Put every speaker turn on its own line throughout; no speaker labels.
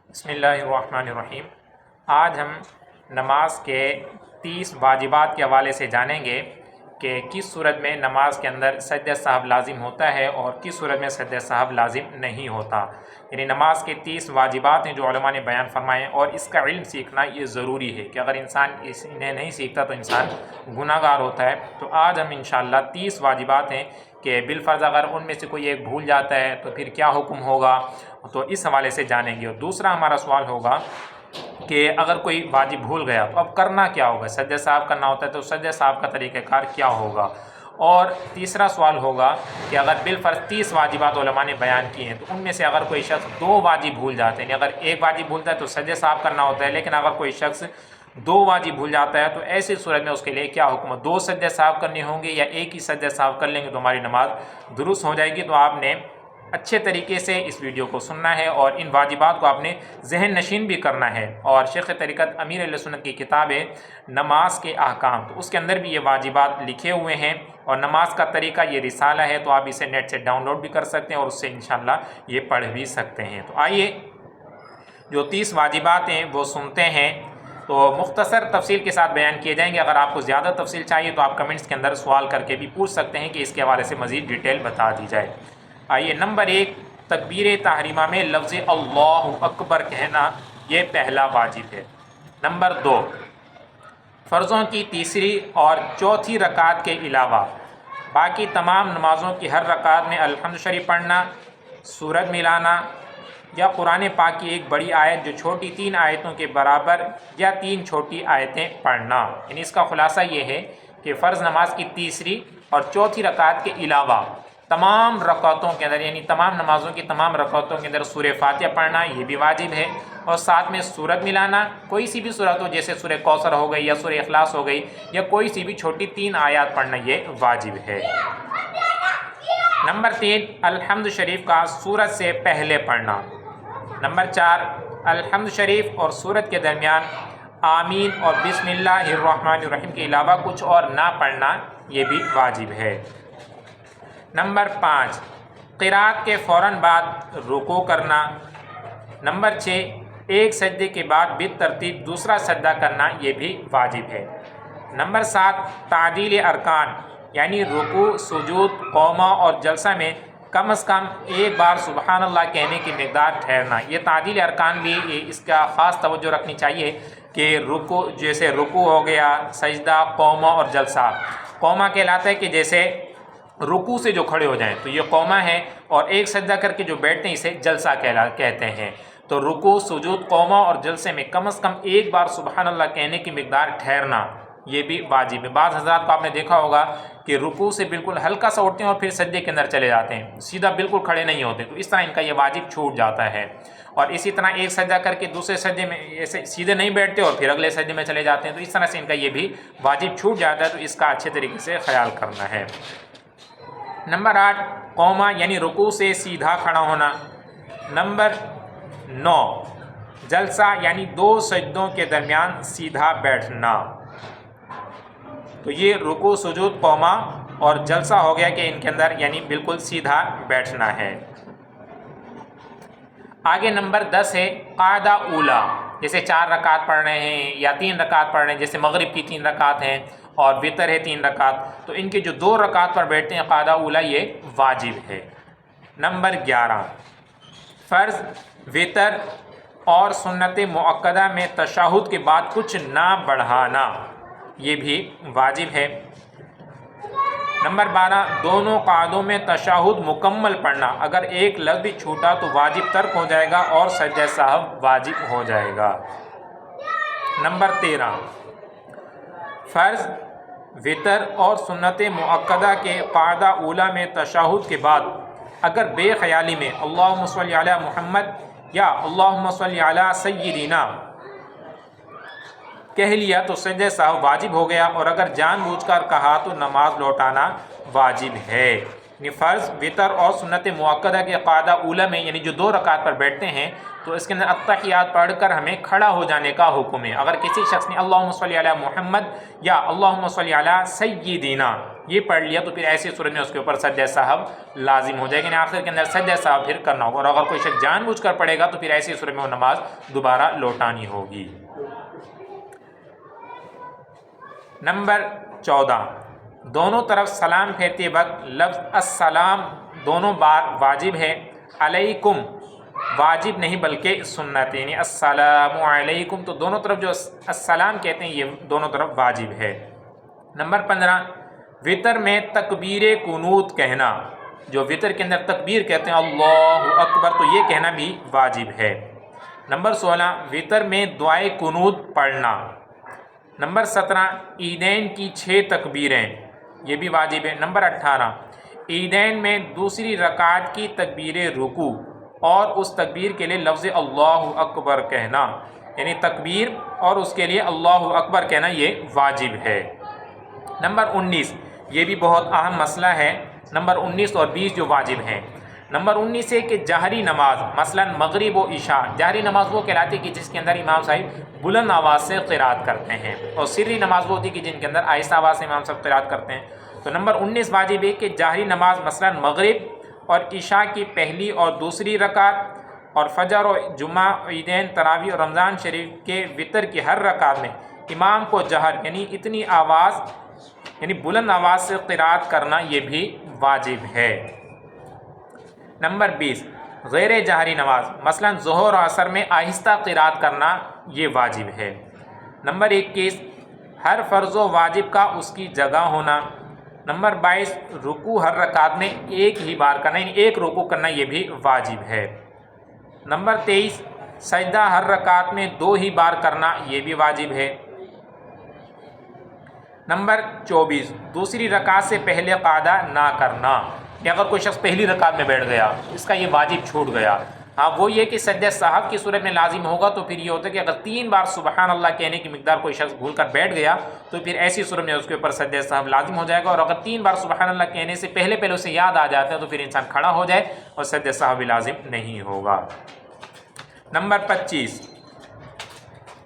بسم اللہ الرحمن الرحیم۔ آج ہم نماز کے 30 واجبات کے حوالے سے جانیں گے کہ کس صورت میں نماز کے اندر سجدہ سہو لازم ہوتا ہے اور کس صورت میں سجدہ سہو لازم نہیں ہوتا۔ یعنی نماز کے 30 واجبات ہیں جو علماء نے بیان فرمائے، اور اس کا علم سیکھنا یہ ضروری ہے کہ اگر انسان انہیں نہیں سیکھتا تو انسان گناہ گار ہوتا ہے۔ تو آج ہم انشاءاللہ 30 واجبات ہیں کہ بالفرض اگر ان میں سے کوئی ایک بھول جاتا ہے تو پھر کیا حکم ہوگا، تو اس حوالے سے جانیں گے۔ اور دوسرا ہمارا سوال ہوگا کہ اگر کوئی واجب بھول گیا تو اب کرنا کیا ہوگا، سجدہ سہو کرنا ہوتا ہے تو سجدہ سہو کا طریقہ کار کیا ہوگا۔ اور تیسرا سوال ہوگا کہ اگر بالفرض 30 واجبات علماء نے بیان کی ہیں تو ان میں سے اگر کوئی شخص 2 واجب بھول جاتے ہیں، اگر ایک واجب بھولتا ہے تو سجدہ سہو کرنا ہوتا ہے، لیکن اگر کوئی شخص 2 واجب بھول جاتا ہے تو ایسی صورت میں اس کے لیے کیا حکم ہے، 2 سجدہ سہو کرنے ہوں گے یا ایک ہی سجدہ سہو کر لیں گے تو ہماری نماز درست ہو جائے گی۔ تو آپ نے اچھے طریقے سے اس ویڈیو کو سننا ہے اور ان واجبات کو آپ نے ذہن نشین بھی کرنا ہے۔ اور شیخ طریقت امیر اہل سنت کی کتاب ہے نماز کے احکام، تو اس کے اندر بھی یہ واجبات لکھے ہوئے ہیں، اور نماز کا طریقہ یہ رسالہ ہے، تو آپ اسے نیٹ سے ڈاؤن لوڈ بھی کر سکتے ہیں اور اس سے انشاءاللہ یہ پڑھ بھی سکتے ہیں۔ تو آئیے جو 30 واجبات ہیں وہ سنتے ہیں، تو مختصر تفصیل کے ساتھ بیان کیے جائیں گے۔ اگر آپ کو زیادہ تفصیل چاہیے تو آپ کمنٹس کے اندر سوال کر کے بھی پوچھ سکتے ہیں کہ اس کے حوالے سے مزید ڈیٹیل بتا دی جائے۔ آئیے، نمبر 1، تکبیر تحریمہ میں لفظ اللہ اکبر کہنا، یہ پہلا واجب ہے۔ نمبر 2، فرضوں کی تیسری اور چوتھی رکعت کے علاوہ باقی تمام نمازوں کی ہر رکعت میں الحمد شریف پڑھنا، سورت ملانا یا قرآن پاک کی ایک بڑی آیت جو چھوٹی 3 آیتوں کے برابر یا 3 چھوٹی آیتیں پڑھنا۔ یعنی اس کا خلاصہ یہ ہے کہ فرض نماز کی تیسری اور چوتھی رکعت کے علاوہ تمام رکعتوں کے اندر، یعنی تمام نمازوں کی تمام رکعتوں کے اندر سورہ فاتحہ پڑھنا یہ بھی واجب ہے، اور ساتھ میں سورت ملانا، کوئی سی بھی سورت ہو، جیسے سورہ کوثر ہو گئی یا سورہ اخلاص ہو گئی، یا کوئی سی بھی چھوٹی 3 آیات پڑھنا یہ واجب ہے۔ نمبر 3، الحمد شریف کا سورت سے پہلے پڑھنا۔ نمبر 4، الحمد شریف اور سورت کے درمیان آمین اور بسم اللہ الرحمن الرحیم کے علاوہ کچھ اور نہ پڑھنا، یہ بھی واجب ہے۔ نمبر 5، قرات کے فوراً بعد رکوع کرنا۔ نمبر 6، ایک سجدے کے بعد بالترتیب دوسرا سجدہ کرنا، یہ بھی واجب ہے۔ نمبر 7، تعدیل ارکان، یعنی رکوع، سجود، قومہ اور جلسہ میں کم از کم ایک بار سبحان اللہ کہنے کی مقدار ٹھہرنا۔ یہ تعدیل ارکان بھی اس کا خاص توجہ رکھنی چاہیے کہ رکوع، جیسے رکوع ہو گیا، سجدہ، قومہ اور جلسہ۔ قومہ کہلاتا ہے کہ جیسے رکوع سے جو کھڑے ہو جائیں تو یہ قومہ ہے، اور ایک سجدہ کر کے جو بیٹھتے ہیں اسے جلسہ کہتے ہیں۔ تو رکوع، سجود، قومہ اور جلسے میں کم از کم ایک بار سبحان اللہ کہنے کی مقدار ٹھہرنا، یہ بھی واجب ہے۔ بعض حضرات کو آپ نے دیکھا ہوگا کہ رکوع سے بالکل ہلکا سا اٹھتے ہیں اور پھر سجدے کے اندر چلے جاتے ہیں، سیدھا بالکل کھڑے نہیں ہوتے، تو اس طرح ان کا یہ واجب چھوٹ جاتا ہے۔ اور اسی طرح ایک سجدہ کر کے دوسرے سجدے میں ایسے سیدھے نہیں بیٹھتے اور پھر اگلے سجدے میں چلے جاتے ہیں، تو اس طرح سے ان کا یہ بھی واجب چھوٹ جاتا ہے، تو اس کا اچھے طریقے سے خیال کرنا ہے۔ نمبر 8، قومہ یعنی رکوع سے سیدھا کھڑا ہونا۔ نمبر 9، جلسہ یعنی 2 سجدوں کے درمیان سیدھا بیٹھنا۔ تو یہ رکوع، سجود، قومہ اور جلسہ ہو گیا کہ ان کے اندر یعنی بالکل سیدھا بیٹھنا ہے۔ آگے نمبر 10 ہے قاعدہ اولا، جیسے 4 رکعت پڑھ رہے ہیں یا 3 رکعت پڑھ رہے ہیں، جیسے مغرب کی 3 رکعت ہیں اور وتر ہے 3 رکعت، تو ان کے جو 2 رکعت پر بیٹھتے ہیں قاعدہ اولا، یہ واجب ہے۔ نمبر 11، فرض، وتر اور سنت مؤکدہ میں تشہد کے بعد کچھ نہ بڑھانا، یہ بھی واجب ہے۔ نمبر 12، دونوں قعدوں میں تشہد مکمل پڑھنا، اگر ایک لفظ بھی چھوٹا تو واجب ترک ہو جائے گا اور سجدہ سہو واجب ہو جائے گا۔ نمبر 13، فرض، وتر اور سنت مؤکدہ کے قاعدہ اولا میں تشہد کے بعد اگر بے خیالی میں اللہم صلی علی محمد یا اللہم صلی علی سیدنا کہہ لیا تو سجدہ سہو واجب ہو گیا، اور اگر جان بوجھ کر کہا تو نماز لوٹانا واجب ہے۔ یعنی فرض، وطر اور سنت مؤکدہ کے قاعدہ اولا میں یعنی جو 2 رکعت پر بیٹھتے ہیں تو اس کے اندر التحیات پڑھ کر ہمیں کھڑا ہو جانے کا حکم ہے۔ اگر کسی شخص نے اللہم صلی علی محمد یا اللہم صلی علی سیدنا یہ پڑھ لیا تو پھر ایسی صورت میں اس کے اوپر سجدہ سہو لازم ہو جائے گا، یعنی آخر کے اندر سجدہ سہو پھر کرنا ہوگا، اور اگر کوئی شخص جان بوجھ کر پڑھے گا تو پھر ایسی صورت میں وہ نماز دوبارہ لوٹانی ہوگی۔ نمبر 14، دونوں طرف سلام پھیرتے وقت لفظ السلام دونوں بار واجب ہے، علیکم واجب نہیں بلکہ سنت، یعنی السلام علیکم تو دونوں طرف جو السلام کہتے ہیں یہ دونوں طرف واجب ہے۔ نمبر 15، وطر میں تکبیر قنوت کہنا، جو وطر کے اندر تکبیر کہتے ہیں اللہ اکبر تو یہ کہنا بھی واجب ہے۔ نمبر 16، وطر میں دعائے قنوت پڑھنا۔ نمبر 17، عیدین کی 6 تکبیریں یہ بھی واجب ہے۔ نمبر 18، عیدین میں دوسری رکعت کی تکبیر رکوع اور اس تکبیر کے لیے لفظ اللہ اکبر کہنا، یعنی تکبیر اور اس کے لیے اللہ اکبر کہنا یہ واجب ہے۔ نمبر 19، یہ بھی بہت اہم مسئلہ ہے، نمبر 19 اور 20 جو واجب ہیں۔ نمبر 19 ہے کہ جہری نماز مثلا مغرب و عشاء، جہری نماز وہ کہلاتی ہے کہ جس کے اندر امام صاحب بلند آواز سے قرات کرتے ہیں، اور سری نماز وہ ہوتی ہے کہ جن کے اندر آہستہ آواز سے امام صاحب قرات کرتے ہیں۔ تو نمبر 19 واجب ہے کہ جہری نماز مثلا مغرب اور عشاء کی پہلی اور دوسری رکعت اور فجر و جمعہ، عیدین، تراویح اور رمضان شریف کے وطر کی ہر رکعت میں امام کو جہر یعنی اتنی آواز یعنی بلند آواز سے قرات کرنا یہ بھی واجب ہے۔ نمبر 20، غیر جہری نماز مثلا ظہر و عصر میں آہستہ قرات کرنا یہ واجب ہے۔ نمبر 21، ہر فرض و واجب کا اس کی جگہ ہونا۔ نمبر 22، رکوع ہر رکعت میں ایک ہی بار کرنا، یعنی ایک رکوع کرنا یہ بھی واجب ہے۔ نمبر 23، سجدہ ہر رکعت میں 2 ہی بار کرنا یہ بھی واجب ہے۔ نمبر 24، دوسری رکعت سے پہلے قعدہ نہ کرنا، کہ اگر کوئی شخص پہلی رکعت میں بیٹھ گیا اس کا یہ واجب چھوٹ گیا، ہاں وہ یہ کہ سجدہ سہو کی صورت میں لازم ہوگا، تو پھر یہ ہوتا ہے کہ اگر 3 بار سبحان اللہ کہنے کی مقدار کوئی شخص بھول کر بیٹھ گیا تو پھر ایسی صورت میں اس کے اوپر سجدہ سہو لازم ہو جائے گا، اور اگر 3 بار سبحان اللہ کہنے سے پہلے اسے یاد آ جاتا ہے تو پھر انسان کھڑا ہو جائے اور سجدہ سہو بھی لازم نہیں ہوگا۔ نمبر 25،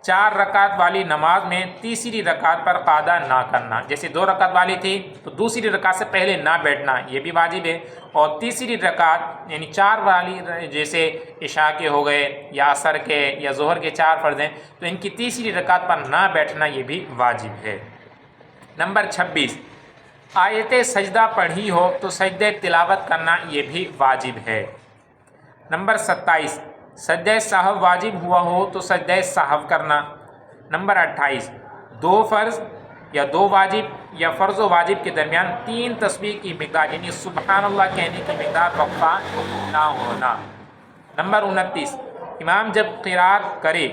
4 رکعت والی نماز میں تیسری رکعت پر قعدہ نہ کرنا، جیسے 2 رکعت والی تھی تو دوسری رکعت سے پہلے نہ بیٹھنا یہ بھی واجب ہے، اور تیسری رکعت یعنی 4 والی جیسے عشاء کے ہو گئے یا عصر کے یا ظہر کے 4 فرض ہیں تو ان کی تیسری رکعت پر نہ بیٹھنا یہ بھی واجب ہے۔ نمبر 26، آیت سجدہ پڑھی ہو تو سجدہ تلاوت کرنا یہ بھی واجب ہے۔ نمبر 27، سجدہ سہو واجب ہوا ہو تو سجدہ سہو کرنا۔ نمبر 28، 2 فرض یا 2 واجب یا فرض و واجب کے درمیان 3 تسبیح کی مقدار یعنی سبحان اللہ کہنے کی مقدار وقفہ نہ ہونا۔ نمبر 29، امام جب قرات کرے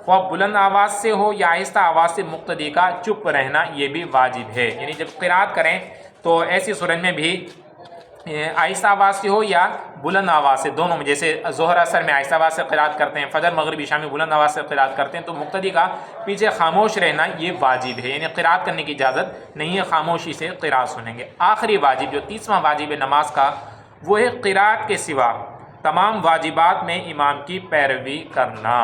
خواہ بلند آواز سے ہو یا آہستہ آواز سے مقتدی کا چپ رہنا یہ بھی واجب ہے، یعنی جب قرات کریں تو ایسی صورت میں بھی آہستہ آواز سے ہو یا بلند آواز سے، دونوں میں، جیسے ظہر اثر میں آہستہ آواز سے قرات کرتے ہیں، فجر مغرب عشاء میں بلند آواز سے قرات کرتے ہیں، تو مقتدی کا پیچھے خاموش رہنا یہ واجب ہے، یعنی قرات کرنے کی اجازت نہیں ہے، خاموشی سے قرات سنیں گے۔ آخری واجب جو 30واں واجب ہے نماز کا وہ ہے قرات کے سوا تمام واجبات میں امام کی پیروی کرنا۔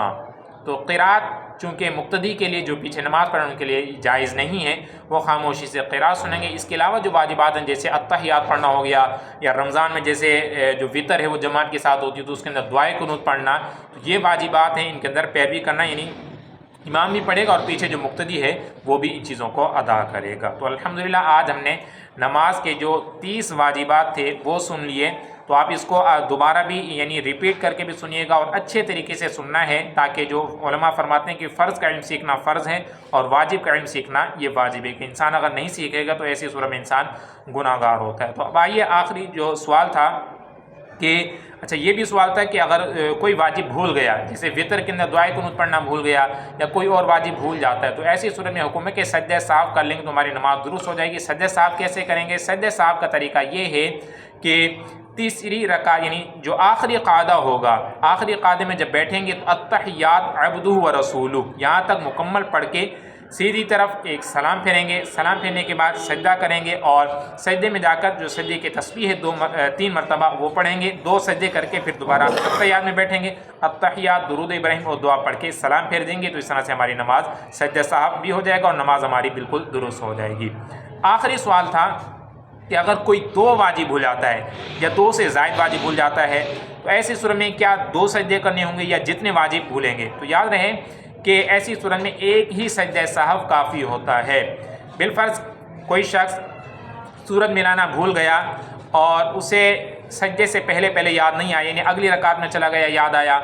تو قرات چونکہ مقتدی کے لیے جو پیچھے نماز پڑھنے کے لیے جائز نہیں ہے وہ خاموشی سے قرات سنیں گے۔ اس کے علاوہ جو واجبات ہیں جیسے التحیات پڑھنا ہو گیا، یا رمضان میں جیسے جو وطر ہے وہ جماعت کے ساتھ ہوتی ہے تو اس کے اندر دعائے قنوت پڑھنا، تو یہ واجبات ہیں، ان کے اندر پیروی کرنا، یعنی امام بھی پڑھے گا اور پیچھے جو مقتدی ہے وہ بھی ان چیزوں کو ادا کرے گا۔ تو الحمدللہ آج ہم نے نماز کے جو 30 واجبات تھے وہ سن لیے، تو آپ اس کو دوبارہ بھی یعنی ریپیٹ کر کے بھی سنیے گا، اور اچھے طریقے سے سننا ہے، تاکہ جو علماء فرماتے ہیں کہ فرض کا علم سیکھنا فرض ہے اور واجب کا علم سیکھنا یہ واجب ہے، کہ انسان اگر نہیں سیکھے گا تو ایسی صورت میں انسان گناہ گار ہوتا ہے۔ تو اب آئیے آخری جو سوال تھا کہ اچھا یہ بھی سوال تھا کہ اگر کوئی واجب بھول گیا، جیسے وطر کے اندر دعائے قنوت پڑھنا بھول گیا یا کوئی اور واجب بھول جاتا ہے، تو ایسی صورت میں حکم ہے کہ سجدہ سہو کر لیں گے تو ہماری نماز درست ہو جائے گی۔ سجدہ سہو کیسے کریں گے؟ سجدہ سہو کا طریقہ یہ ہے کہ تیسری رکعت یعنی جو آخری قعدہ ہوگا، آخری قعدے میں جب بیٹھیں گے تو التحیات عبدہ و رسولہ یہاں تک مکمل پڑھ کے سیدھی طرف ایک سلام پھیریں گے، سلام پھیرنے کے بعد سجدہ کریں گے اور سجدے میں جا کر جو سجدے کی تسبیح ہے 3 مرتبہ وہ پڑھیں گے، 2 سجدے کر کے پھر دوبارہ تحیات میں بیٹھیں گے، التحیات درود ابراہیم اور دعا پڑھ کے سلام پھیر دیں گے۔ تو اس طرح سے ہماری نماز سجدہ صاحب بھی ہو جائے گا اور نماز ہماری بالکل درست ہو جائے گی۔ آخری سوال تھا کہ اگر کوئی 2 واجب بھول جاتا ہے یا 2 سے زائد واجب بھول جاتا ہے تو ایسی صورت میں کیا 2 سجدے کرنے ہوں گے یا جتنے واجب بھولیں گے؟ تو یاد رہے کہ ایسی صورت میں ایک ہی سجدہ سہو کافی ہوتا ہے۔ بالفرض کوئی شخص سورت ملانا بھول گیا اور اسے سجدے سے پہلے یاد نہیں آیا، یعنی اگلی رکعت میں چلا گیا یاد آیا،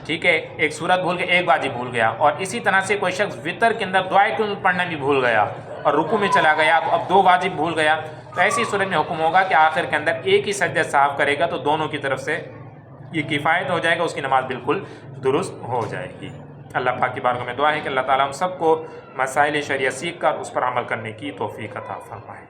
ٹھیک ہے، ایک سورت بھول کے ایک واجب بھول گیا، اور اسی طرح سے کوئی شخص وطر کے اندر دعائے کنوت پڑھنا بھی بھول گیا اور رکوع میں چلا گیا تو اب 2 واجب بھول گیا، تو ایسی صورت میں حکم ہوگا کہ آخر کے اندر ایک ہی سجدہ سہو کرے گا تو دونوں کی طرف سے یہ کفایت ہو جائے گا، اس کی نماز بالکل درست ہو جائے گی۔ اللہ پاک کی بارگاہ میں دعا ہے کہ اللہ تعالیٰ ہم سب کو مسائل شریعہ سیکھ کر اس پر عمل کرنے کی توفیق عطا فرمائے۔